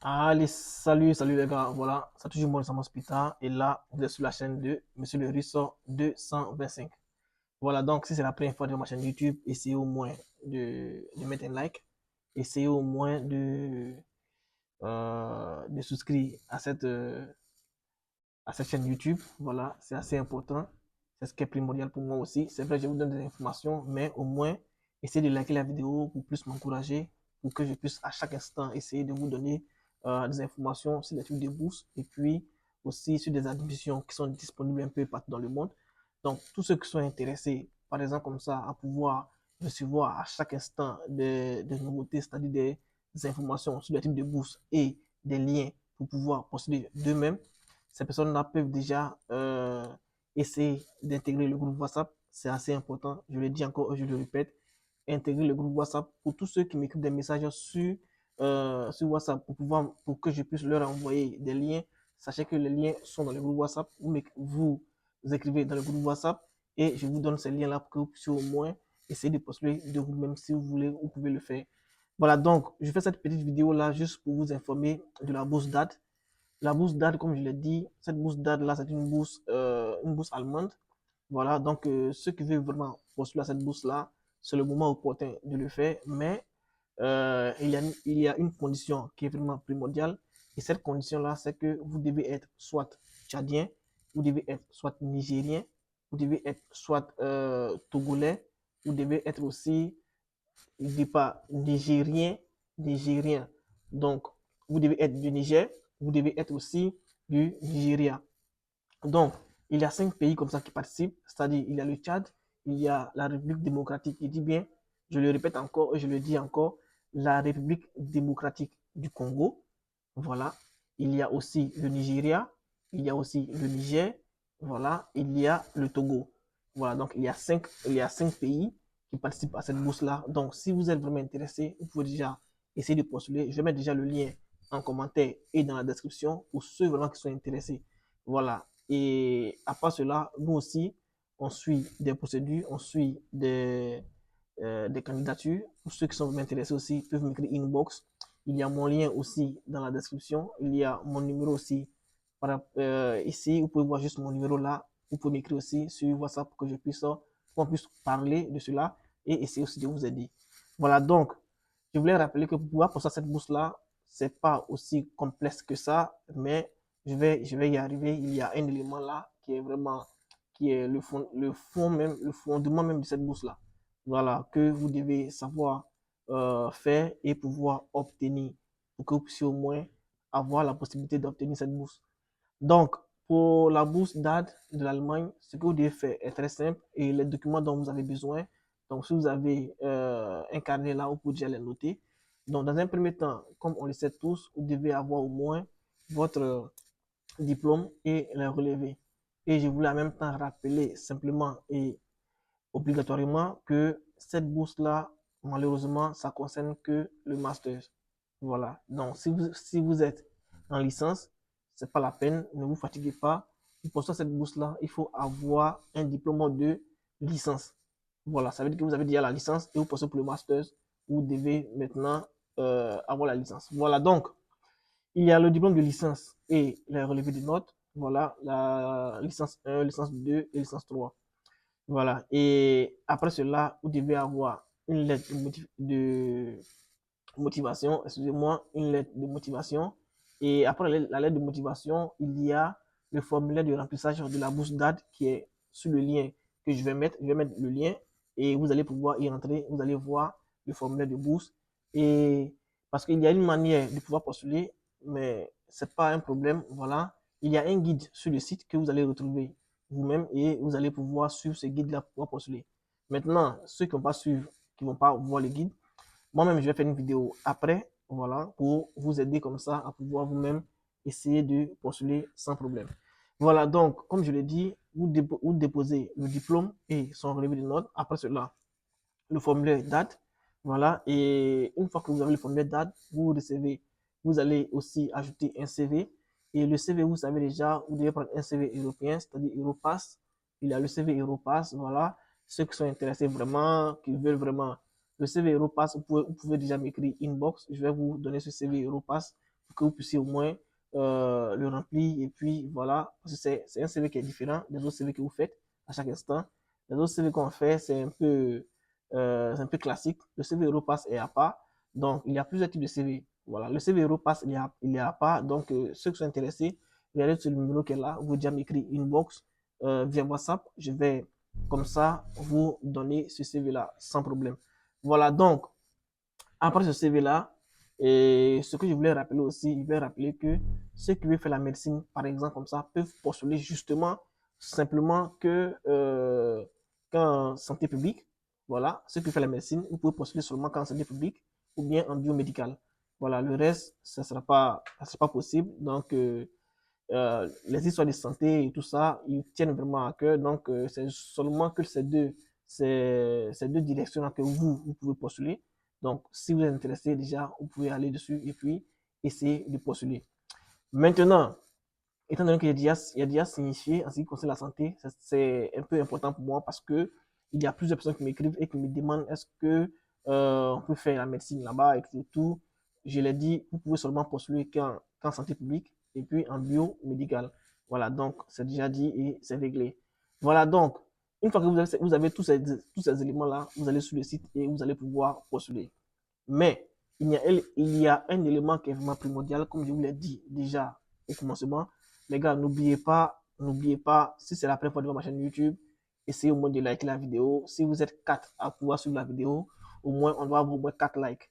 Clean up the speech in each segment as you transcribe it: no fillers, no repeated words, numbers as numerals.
Allez, salut les gars, voilà, c'est toujours moi, Sam Hospital, et là, vous êtes sur la chaîne de Monsieur le Russo 225. Voilà, donc si c'est la première fois de ma chaîne YouTube, essayez au moins de mettre un like, essayez au moins de souscrire à cette chaîne YouTube, voilà, c'est assez important, c'est ce qui est primordial pour moi aussi. C'est vrai, je vous donne des informations, mais au moins, essayez de liker la vidéo pour plus m'encourager, pour que je puisse à chaque instant essayer de vous donner des informations sur les trucs de bourse et puis aussi sur des admissions qui sont disponibles un peu partout dans le monde. Donc, tous ceux qui sont intéressés, par exemple, comme ça, à pouvoir recevoir à chaque instant des nouveautés, c'est-à-dire des informations sur les types de bourse et des liens pour pouvoir procéder d'eux-mêmes, ces personnes-là peuvent déjà essayer d'intégrer le groupe WhatsApp. C'est assez important. Je le dis encore, je le répète. Intégrer le groupe WhatsApp pour tous ceux qui m'écrivent des messages sur WhatsApp pour que je puisse leur envoyer des liens. Sachez que les liens sont dans le groupe WhatsApp. Vous écrivez dans le groupe WhatsApp et je vous donne ces liens-là pour que vous puissiez au moins essayer de postuler de vous-même si vous voulez, vous pouvez le faire. Voilà, donc je fais cette petite vidéo-là juste pour vous informer de la bourse date. La bourse DAD, comme je l'ai dit, cette bourse DAD-là, c'est une bourse allemande. Voilà, donc ceux qui veulent vraiment postuler à cette bourse-là, c'est le moment opportun de le faire. Mais il y a une condition qui est vraiment primordiale. Et cette condition-là, c'est que vous devez être soit tchadien, vous devez être soit nigérien, vous devez être soit togolais, vous devez être aussi, il ne dit pas nigérien. Donc, vous devez être du Niger, vous devez être aussi du Nigeria. Donc, il y a 5 pays comme ça qui participent, c'est-à-dire il y a le Tchad, il y a la République démocratique, il dit bien, je le répète encore et je le dis encore, la République démocratique du Congo, voilà. Il y a aussi le Nigeria, il y a aussi le Niger, voilà. Il y a le Togo. Voilà, donc il y a cinq pays qui participent à cette bourse-là. Donc, si vous êtes vraiment intéressé, vous pouvez déjà essayer de postuler. Je vais mettre déjà le lien en commentaire et dans la description pour ceux vraiment qui sont intéressés. Voilà. Et à part cela, nous aussi, on suit des procédures, on suit des candidatures. Pour ceux qui sont vraiment intéressés aussi, peuvent m'écrire inbox. Il y a mon lien aussi dans la description. Il y a mon numéro aussi ici. Vous pouvez voir juste mon numéro là. Vous pouvez m'écrire aussi sur WhatsApp pour que qu'on puisse parler de cela et essayer aussi de vous aider. Voilà, donc, je voulais rappeler que pour pouvoir passer cette bourse-là, c'est pas aussi complexe que ça, mais je vais y arriver. Il y a un élément là qui est vraiment, qui est le fondement même de cette bourse-là. Voilà, que vous devez savoir faire et pouvoir obtenir pour que vous puissiez au moins avoir la possibilité d'obtenir cette bourse. Donc, pour la bourse d'aide de l'Allemagne, ce que vous devez faire est très simple et les documents dont vous avez besoin. Donc, si vous avez un carnet là, vous pouvez déjà les noter. Donc, dans un premier temps, comme on le sait tous, vous devez avoir au moins votre diplôme et les relever. Et je voulais en même temps rappeler simplement et obligatoirement que cette bourse-là, malheureusement, ça concerne que le master. Voilà. Donc, si vous êtes en licence, c'est pas la peine, ne vous fatiguez pas. Pour ça, cette bourse-là, il faut avoir un diplôme de licence. Voilà, ça veut dire que vous avez déjà la licence et vous passez pour le master, vous devez maintenant avoir la licence. Voilà, donc, il y a le diplôme de licence et les relevés de notes. Voilà, la licence 1, licence 2 et licence 3. Voilà. Et après cela, vous devez avoir une lettre de motivation, excusez-moi, une lettre de motivation. Et après la lettre de motivation, il y a le formulaire de remplissage de la bourse d'aide qui est sur le lien que je vais mettre. Je vais mettre le lien et vous allez pouvoir y entrer. Vous allez voir le formulaire de bourse. Et parce qu'il y a une manière de pouvoir postuler, mais c'est pas un problème. Voilà. Il y a un guide sur le site que vous allez retrouver vous-même et vous allez pouvoir suivre ce guide-là pour pouvoir postuler. Maintenant, ceux qui ne vont pas suivre, qui ne vont pas voir le guide, moi-même, je vais faire une vidéo après, voilà, pour vous aider comme ça à pouvoir vous-même essayer de postuler sans problème. Voilà, donc, comme je l'ai dit, vous déposez le diplôme et son relevé de notes. Après cela, le formulaire date. Voilà, et une fois que vous avez le formulaire date, vous allez aussi ajouter un CV. Et le CV, vous savez déjà, vous devez prendre un CV européen, c'est-à-dire Europass. Il y a le CV Europass, voilà. Ceux qui sont intéressés vraiment, qui veulent vraiment le CV Europass, vous pouvez déjà m'écrire inbox. Je vais vous donner ce CV Europass pour que vous puissiez au moins le remplir. Et puis voilà, parce que c'est un CV qui est différent des autres CV que vous faites à chaque instant. Les autres CV qu'on fait, c'est un peu classique. Le CV Europass est à part. Donc, il y a plusieurs types de CV. Voilà, le CV Europass, il est à part. Donc, ceux qui sont intéressés, regardez sur le numéro qui est là. Vous déjà m'écrire inbox via WhatsApp. Je vais, comme ça, vous donner ce CV-là sans problème. Voilà, donc, après ce CV-là, et ce que je voulais rappeler aussi, je voulais rappeler que ceux qui veulent faire la médecine, par exemple, comme ça, peuvent postuler justement simplement qu'en santé publique. Voilà, ceux qui font la médecine, vous pouvez postuler seulement qu'en santé publique ou bien en biomédical. Voilà, le reste, ça ne sera pas possible. Donc, les histoires de santé et tout ça, ils tiennent vraiment à cœur. Donc, c'est seulement que ces deux directions-là que vous pouvez postuler. Donc, si vous êtes intéressé déjà, vous pouvez aller dessus et puis essayer de postuler. Maintenant, étant donné qu'il y a déjà signifié en ce qui concerne la santé, c'est un peu important pour moi parce que il y a plusieurs personnes qui m'écrivent et qui me demandent est-ce que on peut faire la médecine là-bas et tout. Je l'ai dit, vous pouvez seulement postuler qu'en santé publique et puis en biomédical. Voilà, donc c'est déjà dit et c'est réglé. Voilà, donc, une fois que vous avez tous ces éléments-là, vous allez sur le site et vous allez pouvoir postuler. Mais il y a un élément qui est vraiment primordial, comme je vous l'ai dit déjà au commencement. Les gars, n'oubliez pas, si c'est la première fois de votre chaîne YouTube, essayez au moins de liker la vidéo. Si vous êtes 4 à pouvoir suivre la vidéo, au moins, on doit avoir au moins 4 likes.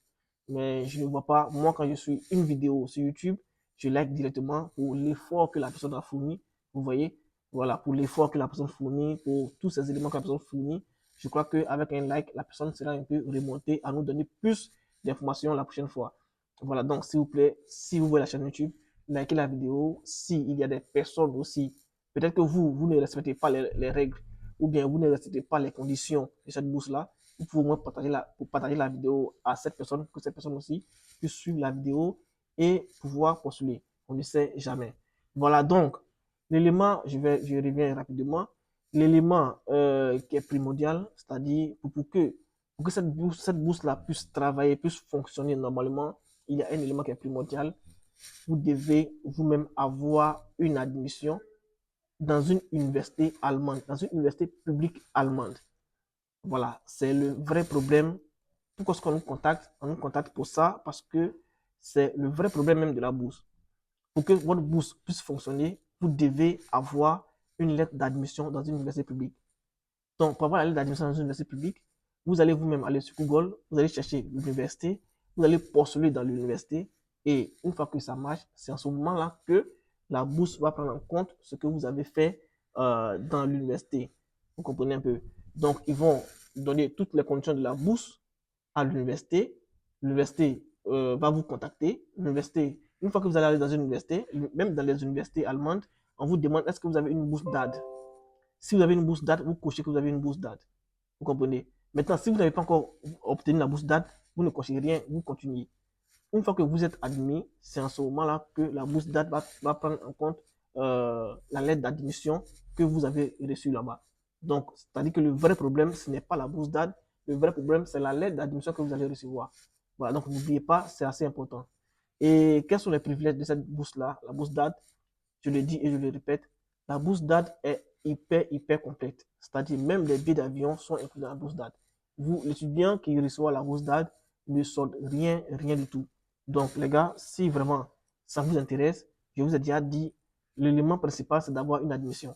Mais je ne vois pas, moi, quand je suis une vidéo sur YouTube, je like directement pour l'effort que la personne a fourni. Vous voyez, voilà, pour l'effort que la personne fournit, pour tous ces éléments que la personne fournit. Je crois qu'avec un like, la personne sera un peu remontée à nous donner plus d'informations la prochaine fois. Voilà, donc s'il vous plaît, si vous voyez la chaîne YouTube, likez la vidéo. S'il y a des personnes aussi, peut-être que vous ne respectez pas les règles ou bien vous ne respectez pas les conditions de cette bourse-là, vous pouvez au moins partager la vidéo à cette personne, que cette personne aussi puisse suivre la vidéo et pouvoir postuler. On ne sait jamais. Voilà, donc, l'élément, je reviens rapidement, l'élément qui est primordial, c'est-à-dire pour que cette bourse-là puisse travailler, puisse fonctionner normalement, il y a un élément qui est primordial. Vous devez vous-même avoir une admission dans une université allemande, dans une université publique allemande. Voilà, c'est le vrai problème. Pourquoi est-ce qu'on nous contacte? On nous contacte pour ça parce que c'est le vrai problème même de la bourse. Pour que votre bourse puisse fonctionner, vous devez avoir une lettre d'admission dans une université publique. Donc, pour avoir la lettre d'admission dans une université publique, vous allez vous-même aller sur Google, vous allez chercher l'université, vous allez postuler dans l'université, et une fois que ça marche, c'est en ce moment-là que la bourse va prendre en compte ce que vous avez fait dans l'université. Vous comprenez un peu? Donc, ils vont donner toutes les conditions de la bourse à l'université. L'université va vous contacter. L'université, une fois que vous allez aller dans une université, même dans les universités allemandes, on vous demande est-ce que vous avez une bourse d'AD. Si vous avez une bourse d'AD, vous cochez que vous avez une bourse d'AD. Vous comprenez? Maintenant, si vous n'avez pas encore obtenu la bourse d'AD, vous ne cochez rien, vous continuez. Une fois que vous êtes admis, c'est en ce moment-là que la bourse d'AD va prendre en compte la lettre d'admission que vous avez reçue là-bas. Donc, c'est-à-dire que le vrai problème, ce n'est pas la bourse d'AD, le vrai problème, c'est la lettre d'admission que vous allez recevoir. Voilà, donc n'oubliez pas, c'est assez important. Et quels sont les privilèges de cette bourse-là? La bourse d'AD, je le dis et je le répète, la bourse d'AD est hyper complète. C'est-à-dire même les billets d'avion sont inclus dans la bourse d'AD. Vous, l'étudiant qui reçoit la bourse d'AD, ne sort rien du tout. Donc les gars, si vraiment ça vous intéresse, je vous ai déjà dit, l'élément principal, c'est d'avoir une admission.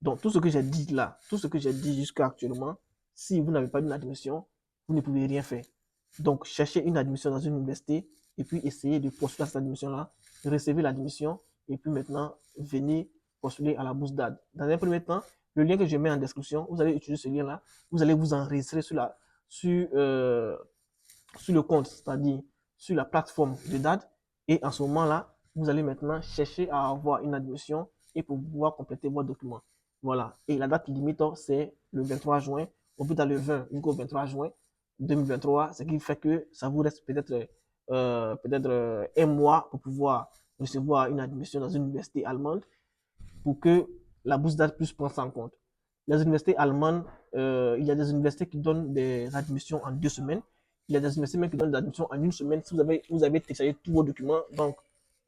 Donc tout ce que j'ai dit là, tout ce que j'ai dit jusqu'à actuellement, si vous n'avez pas une admission, vous ne pouvez rien faire. Donc cherchez une admission dans une université et puis essayez de postuler à cette admission-là, recevez l'admission et puis maintenant venez postuler à la bourse d'AD. Dans un premier temps, le lien que je mets en description, vous allez utiliser ce lien-là, vous allez vous enregistrer sur le compte, c'est-à-dire sur la plateforme de DAD. Et en ce moment-là, vous allez maintenant chercher à avoir une admission et pour pouvoir compléter vos documents. Voilà. Et la date limite, c'est le 23 juin, au plus tard le 20 jusqu'au 23 juin 2023, ce qui fait que ça vous reste peut-être un mois pour pouvoir recevoir une admission dans une université allemande pour que la bourse d'AD puisse prendre ça en compte. Les universités allemandes, il y a des universités qui donnent des admissions en 2 semaines. Il y a des universités même qui donnent des admissions en 1 semaine si vous avez téléchargé tous vos documents. Donc,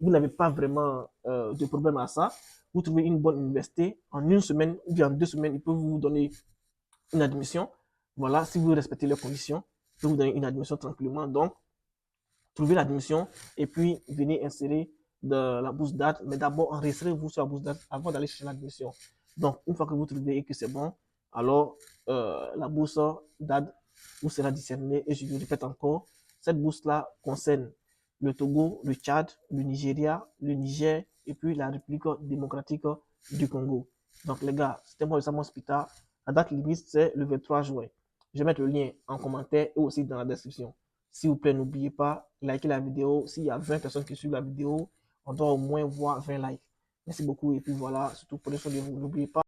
vous n'avez pas vraiment de problème à ça, vous trouvez une bonne université, en une semaine ou bien en 2 semaines, ils peuvent vous donner une admission. Voilà, si vous respectez leurs conditions, ils peuvent vous donner une admission tranquillement. Donc, trouvez l'admission et puis venez insérer de la bourse d'aide. Mais d'abord, enregistrez-vous sur la bourse d'aide avant d'aller chercher l'admission. Donc, une fois que vous trouvez et que c'est bon, alors la bourse d'aide vous sera discernée. Et je le répète encore, cette bourse-là concerne le Togo, le Tchad, le Nigeria, le Niger et puis la République démocratique du Congo. Donc, les gars, c'était moi, Samuel Spita. La date limite, c'est le 23 juin. Je vais mettre le lien en commentaire et aussi dans la description. S'il vous plaît, n'oubliez pas, likez la vidéo. S'il y a 20 personnes qui suivent la vidéo, on doit au moins voir 20 likes. Merci beaucoup et puis voilà, surtout prenez soin de vous. N'oubliez pas.